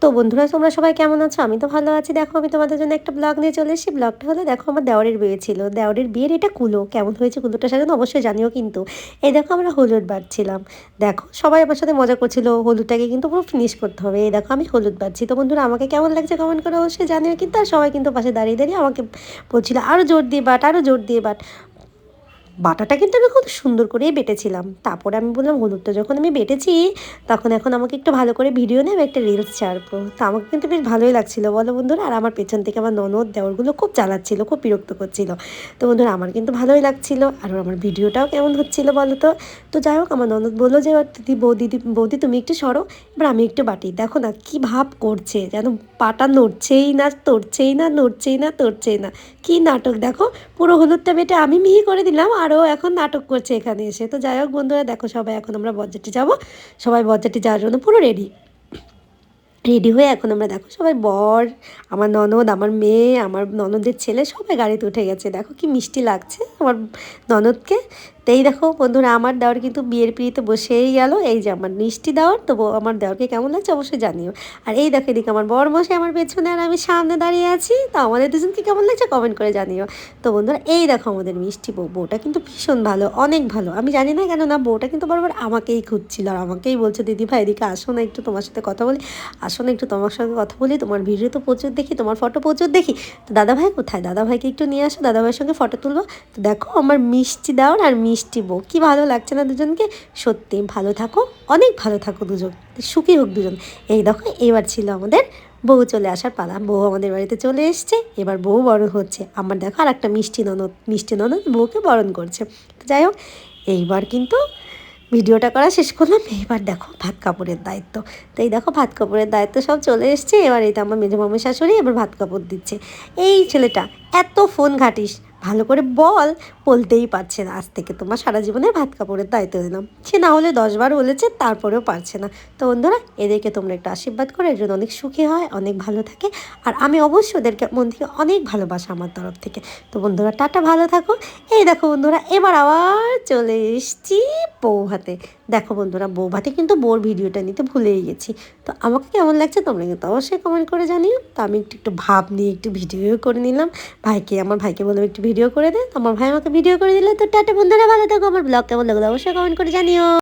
তো বন্ধুরা তোমরা সবাই কেমন আছো? আমি তো ভালো আছি। দেখো আমি তোমাদের জন্য একটা ব্লগ নিয়ে চলে এসেছি। ব্লগটা হলো দেখো আমার দেওরের বিয়ে ছিল। দেওরের বিয়ের এটা কুলো কেমন হয়েছে, কুলোটা সাজানো অবশ্যই জানিও কিন্তু। এই দেখো আমরা হলুদ বাটছিলাম। দেখো সবাই আমার সাথে মজা করছিল, হলুদটাকে কিন্তু পুরো ফিনিশ করতে হবে। এই দেখো আমি হলুদ বাটছি। তো বন্ধুরা আমাকে কেমন লাগছে কমেন্ট করে অবশ্যই জানিও কিন্তু। আর সবাই কিন্তু পাশে দাঁড়িয়ে দাঁড়িয়ে আমাকে বলছিল আরও জোর দিয়ে বাট, আরও জোর দিয়ে বাট। বাটাটা কিন্তু আমি খুব সুন্দর করেই বেটেছিলাম। তারপরে আমি বললাম হলুদটা যখন আমি বেটেছি তখন এখন আমাকে একটু ভালো করে ভিডিও নেব, একটা রিলস ছাড়বো। তো আমাকে কিন্তু বেশ ভালোই লাগছিলো বলো বন্ধুরা। আর আমার পেছন থেকে আমার ননদ দেওরগুলো খুব জ্বালাচ্ছিলো, খুব বিরক্ত করছিল। তো বন্ধুরা আমার কিন্তু ভালোই লাগছিলো। আর আমার ভিডিওটাও কেমন হচ্ছিলো বলো তো। তো যাই হোক আমার ননদ বললো যে দিদি বৌদি তুমি একটু সরো, এবার আমি একটু বাটি। দেখো না কী ভাব করছে, যেন পাটা নড়ছেই না, তড়ছেই না, নড়ছেই না, তড়ছেই না। কী নাটক দেখো, পুরো হলুদটা বেটে আমি মিহি করে দিলাম আরও এখন নাটক করছে এখানে এসে। তো যাই হোক বন্ধুরা দেখো সবাই এখন আমরা বরযাত্রী যাবো, সবাই বরযাত্রী যাওয়ার জন্য পুরো রেডি রেডি হয়ে এখন আমরা দেখো সবাই বর, আমার ননদ, আমার মেয়ে, আমার ননদের ছেলে সবাই গাড়িতে উঠে গেছে। দেখো কি মিষ্টি লাগছে আমার ননদকে। তো এই দেখো বন্ধুরা আমার দেওয়ার কিন্তু বিয়ের পিড়িতে বসেই গেল। এই যে আমার মিষ্টি দেওয়ার, তো আমার দেওয়ারকে কেমন লাগছে অবশ্যই জানিও। আর এই দেখো এদিকে আমার বর বসে আমার পেছনে আর আমি সামনে দাঁড়িয়ে আছি। তো আমাদের দুজনকে কেমন লাগছে কমেন্ট করে জানিও। তো বন্ধুরা এই দেখো আমাদের মিষ্টি বউটা কিন্তু ভীষণ ভালো, অনেক ভালো। আমি জানি না কেন না বউটা কিন্তু বারবার আমাকেই খুঁজছিল আর আমাকেই বলছে দিদি ভাই এদিকে আসো না একটু তোমার সাথে কথা বলি, আসো না একটু তোমার সঙ্গে কথা বলি, তোমার ভিডিও তো প্রচুর দেখি, তোমার ফটো প্রচুর দেখি। তো দাদাভাই কোথায়, দাদাভাইকে একটু নিয়ে আসো, দাদাভাইয়ের সঙ্গে ফটো তুলবো। তো দেখো আমার মিষ্টি দেওর আর মিষ্টি বউ কী ভালো লাগছে না দুজনকে। সত্যি ভালো থাকো, অনেক ভালো থাকো দুজন, সুখী হোক দুজন। এই দেখো এবার ছিল আমাদের বউ চলে আসার পালা। বউ আমাদের বাড়িতে চলে এসছে, এবার বউ বরণ হচ্ছে। আমার দেখো আর একটা মিষ্টি ননদ বউকে বরণ করছে। তো যাই হোক এইবার কিন্তু ভিডিওটা করা শেষ করলাম। এবার দেখো ভাত কাপড়ের দায়িত্ব। তো এই দেখো ভাত কাপড়ের দায়িত্ব সব চলে এসছে। এবার এটা আমার মেজো মামি শাশুড়ি এবার ভাত কাপড় দিচ্ছে। এই ছেলেটা এত ফোন ঘাটিস, ভালো করে বল, বলতেই পারছে না। আজ থেকে তোমার সারা জীবনের ভাত কাপড়ের দায়িত্ব দিলাম। সে না হলে 10 বার বলেছে তারপরেও পারছে না। তো বন্ধুরা এদেরকে তোমরা একটু আশীর্বাদ করে একজন অনেক সুখী হয়, অনেক ভালো থাকে। আর আমি অবশ্যই ওদেরকে মন থেকে অনেক ভালোবাসা আমার তরফ থেকে। তো বন্ধুরা টাটা, ভালো থাকো। এই দেখো বন্ধুরা এবার আবার চলে এসছি বউ ভাতে। দেখো বন্ধুরা বউ ভাতে কিন্তু বউর ভিডিওটা নিতে ভুলেই গেছি। তো আমাকে কেমন লাগছে তোমরা কিন্তু অবশ্যই কমেন্ট করে জানিও। তো আমি একটু ভাব নিয়ে একটু ভিডিও করে নিলাম। আমার ভাইকে বললাম একটু ভিডিও করে দে, আমার ভাই আমাকে ভিডিও করে দিলে। তো টাটা বন্ধুরা, ভালো থাকো। আমার ব্লগ কেমন লাগলো অবশ্যই কমেন্ট করে জানিও।